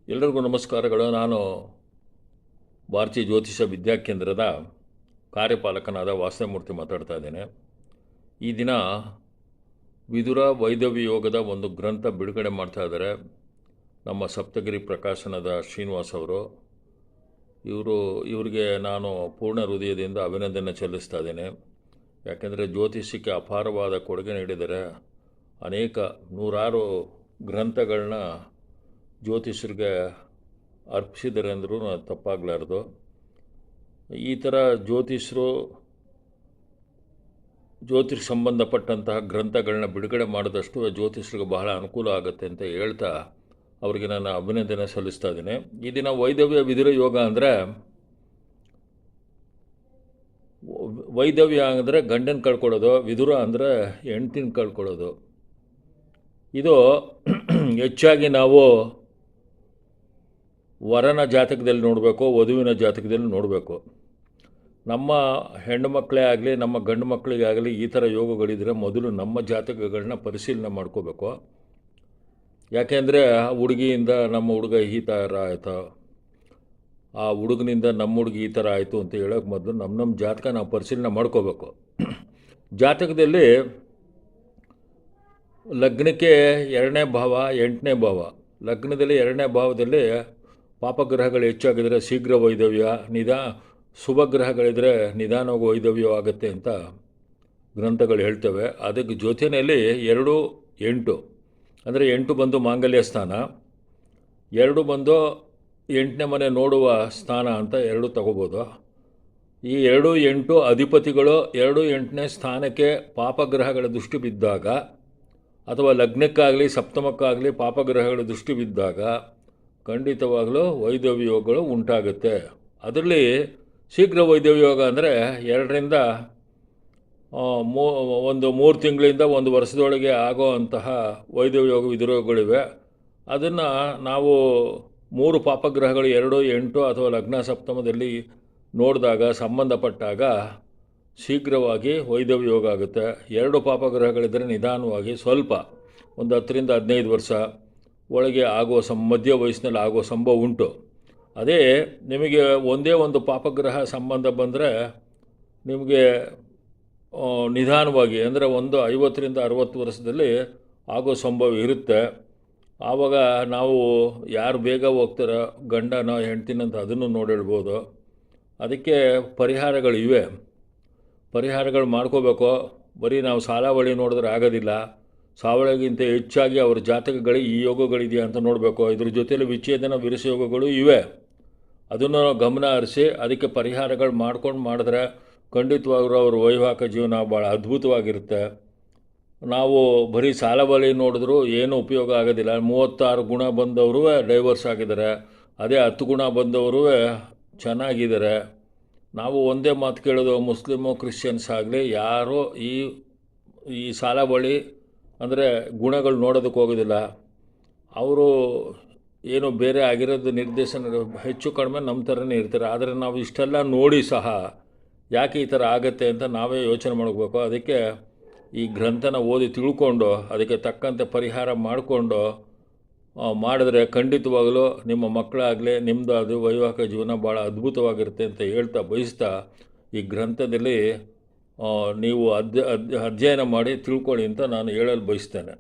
ಎಲ್ಲರಿಗೂ ನಮಸ್ಕಾರಗಳು. ನಾನು ಭಾರತೀಯ ಜ್ಯೋತಿಷ ವಿದ್ಯಾಕೇಂದ್ರದ ಕಾರ್ಯಪಾಲಕನಾದ ವಾಸ್ತವಮೂರ್ತಿ ಮಾತಾಡ್ತಾ ಇದ್ದೇನೆ. ಈ ದಿನ ವಿದುರ ವೈದವ್ಯ ಯೋಗದ ಒಂದು ಗ್ರಂಥ ಬಿಡುಗಡೆ ಮಾಡ್ತಾ ಇದ್ದಾರೆ ನಮ್ಮ ಸಪ್ತಗಿರಿ ಪ್ರಕಾಶನದ ಶ್ರೀನಿವಾಸ್ ಅವರು. ಇವರಿಗೆ ನಾನು ಪೂರ್ಣ ಹೃದಯದಿಂದ ಅಭಿನಂದನೆ ಸಲ್ಲಿಸ್ತಾ ಇದ್ದೇನೆ. ಯಾಕೆಂದರೆ ಜ್ಯೋತಿಷಕ್ಕೆ ಅಪಾರವಾದ ಕೊಡುಗೆ ನೀಡಿದರೆ ಅನೇಕ ನೂರಾರು ಗ್ರಂಥಗಳನ್ನ ಜ್ಯೋತಿಷರಿಗೆ ಅರ್ಪಿಸಿದ್ದಾರೆ ಅಂದರೂ ತಪ್ಪಾಗಲಾರ್ದು. ಈ ಥರ ಜ್ಯೋತಿಷ ಸಂಬಂಧಪಟ್ಟಂತಹ ಗ್ರಂಥಗಳನ್ನ ಬಿಡುಗಡೆ ಮಾಡಿದಷ್ಟು ಜ್ಯೋತಿಷರಿಗೆ ಬಹಳ ಅನುಕೂಲ ಆಗುತ್ತೆ ಅಂತ ಹೇಳ್ತಾ ಅವರಿಗೆ ನಾನು ಅಭಿನಂದನೆ ಸಲ್ಲಿಸ್ತಾ ಇದ್ದೀನಿ. ಈ ದಿನ ವೈದವ್ಯ ವಿದುರ ಯೋಗ ಅಂದರೆ, ವೈದವ್ಯ ಅಂದರೆ ಗಂಡನ ಕಳ್ಕೊಳ್ಳೋದು, ವಿದುರ ಅಂದರೆ ಹೆಂಡ್ತಿನ ಕಳ್ಕೊಳ್ಳೋದು. ಇದು ಹೆಚ್ಚಾಗಿ ನಾವು ವರನ ಜಾತಕದಲ್ಲಿ ನೋಡಬೇಕು, ವಧುವಿನ ಜಾತಕದಲ್ಲಿ ನೋಡಬೇಕು. ನಮ್ಮ ಹೆಣ್ಣು ಮಕ್ಕಳೇ ಆಗಲಿ ನಮ್ಮ ಗಂಡು ಮಕ್ಕಳಿಗೆ ಆಗಲಿ ಈ ಥರ ಯೋಗಗಳಿದ್ರೆ ಮೊದಲು ನಮ್ಮ ಜಾತಕಗಳನ್ನ ಪರಿಶೀಲನೆ ಮಾಡ್ಕೋಬೇಕು. ಯಾಕೆಂದರೆ ಹುಡುಗಿಯಿಂದ ನಮ್ಮ ಹುಡುಗ ಈ ಥರ ಆಯಿತು, ಆ ಹುಡುಗನಿಂದ ನಮ್ಮ ಹುಡುಗಿ ಈ ಥರ ಆಯಿತು ಅಂತ ಹೇಳೋಕೆ ಮೊದಲು ನಮ್ಮ ಜಾತಕ ನಾವು ಪರಿಶೀಲನೆ ಮಾಡ್ಕೋಬೇಕು. ಜಾತಕದಲ್ಲಿ ಲಗ್ನಕ್ಕೆ 2ನೇ ಭಾವ 8ನೇ ಭಾವ, ಲಗ್ನದಲ್ಲಿ 2ನೇ ಭಾವದಲ್ಲಿ ಪಾಪಗ್ರಹಗಳು ಹೆಚ್ಚಾಗಿದ್ದರೆ ಶೀಘ್ರ ವೈದವ್ಯ, ಶುಭ ಗ್ರಹಗಳಿದ್ದರೆ ನಿಧಾನವಾಗಿ ವೈದವ್ಯ ಆಗುತ್ತೆ ಅಂತ ಗ್ರಂಥಗಳು ಹೇಳ್ತವೆ. ಅದಕ್ಕೆ ಜೊತೆಯಲ್ಲಿ 2, 8 ಅಂದರೆ 8 ಬಂದು ಮಾಂಗಲ್ಯ ಸ್ಥಾನ, 2 ಬಂದು 8ನೇ ಮನೆ ನೋಡುವ ಸ್ಥಾನ ಅಂತ 2 ತಗೋಬೋದು. ಈ 2, 8 ಅಧಿಪತಿಗಳು 2, 8ನೇ ಸ್ಥಾನಕ್ಕೆ ಪಾಪಗ್ರಹಗಳ ದೃಷ್ಟಿ ಬಿದ್ದಾಗ ಅಥವಾ ಲಗ್ನಕ್ಕಾಗಲಿ ಸಪ್ತಮಕ್ಕಾಗಲಿ ಪಾಪಗ್ರಹಗಳ ದೃಷ್ಟಿ ಬಿದ್ದಾಗ ಖಂಡಿತವಾಗಲೂ ವೈದವ್ಯ ಯೋಗಗಳು ಉಂಟಾಗುತ್ತೆ. ಅದರಲ್ಲಿ ಶೀಘ್ರ ವೈದವ್ಯ ಯೋಗ ಅಂದರೆ 2ರಿಂದ 3 ತಿಂಗಳಿಂದ 1 ವರ್ಷದೊಳಗೆ ಆಗೋ ಅಂತಹ ವೈದವ್ಯ ಯೋಗ ವಿದುರೋಗಗಳಿವೆ. ಅದನ್ನು ನಾವು 3 ಪಾಪಗ್ರಹಗಳು 2, 8 ಅಥವಾ ಲಗ್ನ ಸಪ್ತಮದಲ್ಲಿ ನೋಡಿದಾಗ ಸಂಬಂಧಪಟ್ಟಾಗ ಶೀಘ್ರವಾಗಿ ವೈದವ್ಯ ಯೋಗ ಆಗುತ್ತೆ. 2 ಪಾಪಗ್ರಹಗಳಿದ್ದರೆ ನಿಧಾನವಾಗಿ ಸ್ವಲ್ಪ ಒಂದು 10ರಿಂದ 15 ವರ್ಷ ಒಳಗೆ ಆಗುವ ಮಧ್ಯ ವಯಸ್ಸಿನಲ್ಲಿ ಆಗುವ ಸಂಭವ ಉಂಟು. ಅದೇ ನಿಮಗೆ ಒಂದೇ ಒಂದು ಪಾಪಗ್ರಹ ಸಂಬಂಧ ಬಂದರೆ ನಿಮಗೆ ನಿಧಾನವಾಗಿ ಅಂದರೆ ಒಂದು 50ರಿಂದ 60 ವರ್ಷದಲ್ಲಿ ಆಗೋ ಸಂಭವ ಇರುತ್ತೆ. ಆವಾಗ ನಾವು ಯಾರು ಬೇಗ ಹೋಗ್ತಾರೋ ಗಂಡನ ಹೆಂಡ್ತಿನಂತ ಅದನ್ನು ನೋಡಿಡ್ಬೋದು. ಅದಕ್ಕೆ ಪರಿಹಾರಗಳಿವೆ, ಪರಿಹಾರಗಳು ಮಾಡ್ಕೋಬೇಕು. ಬರೀ ನಾವು ಸಾಲಾವಳಿ ನೋಡಿದ್ರೆ ಆಗೋದಿಲ್ಲ. ಸಾವಳಿಗಿಂತ ಹೆಚ್ಚಾಗಿ ಅವ್ರ ಜಾತಕಗಳಿಗೆ ಈ ಯೋಗಗಳಿದೆಯಾ ಅಂತ ನೋಡಬೇಕು. ಇದ್ರ ಜೊತೆಯಲ್ಲಿ ವಿಚ್ಛೇದನ ವಿರಸ ಯೋಗಗಳು ಇವೆ, ಅದನ್ನು ಗಮನ ಹರಿಸಿ ಅದಕ್ಕೆ ಪರಿಹಾರಗಳು ಮಾಡಿದ್ರೆ ಖಂಡಿತವಾಗ್ಲೂ ಅವ್ರ ವೈವಾಹಿಕ ಜೀವನ ಭಾಳ ಅದ್ಭುತವಾಗಿರುತ್ತೆ. ನಾವು ಬರೀ ಸಾಲಬಲಿ ನೋಡಿದ್ರೂ ಏನೂ ಉಪಯೋಗ ಆಗೋದಿಲ್ಲ. 36 ಗುಣ ಬಂದವರು ಡೈವರ್ಸ್ ಆಗಿದ್ದಾರೆ, ಅದೇ 10 ಗುಣ ಬಂದವರು ಚೆನ್ನಾಗಿದ್ದಾರೆ. ನಾವು ಒಂದೇ ಮಾತು ಕೇಳೋದು, ಮುಸ್ಲಿಮು ಕ್ರಿಶ್ಚಿಯನ್ಸ್ ಆಗಲಿ ಯಾರೂ ಈ ಸಾಲಬಳಿ ಅಂದರೆ ಗುಣಗಳು ನೋಡೋದಕ್ಕೆ ಹೋಗೋದಿಲ್ಲ. ಅವರು ಏನು ಬೇರೆ ಆಗಿರೋದು ನಿರ್ದೇಶನ ಹೆಚ್ಚು ಕಡಿಮೆ ನಮ್ಮ ಥರನೇ ಇರ್ತಾರೆ. ಆದರೆ ನಾವು ಇಷ್ಟೆಲ್ಲ ನೋಡಿ ಸಹ ಯಾಕೆ ಈ ಥರ ಆಗುತ್ತೆ ಅಂತ ನಾವೇ ಯೋಚನೆ ಮಾಡಬೇಕು. ಅದಕ್ಕೆ ಈ ಗ್ರಂಥನ ಓದಿ ತಿಳ್ಕೊಂಡು ಅದಕ್ಕೆ ತಕ್ಕಂತೆ ಪರಿಹಾರ ಮಾಡಿಕೊಂಡು ಮಾಡಿದ್ರೆ ಖಂಡಿತವಾಗಲೂ ನಿಮ್ಮ ಮಕ್ಕಳಾಗಲಿ ನಿಮ್ಮದು ಅದು ವೈವಾಹಿಕ ಜೀವನ ಭಾಳ ಅದ್ಭುತವಾಗಿರುತ್ತೆ ಅಂತ ಹೇಳ್ತಾ ಬಯಸ್ತಾ ಈ ಗ್ರಂಥದಲ್ಲಿ ನೀವು ಅಧ್ಯಯನ ಮಾಡಿ ತಿಳ್ಕೊಳ್ಳಿ ಅಂತ ನಾನು ಹೇಳಲು ಬಯಸ್ತೇನೆ.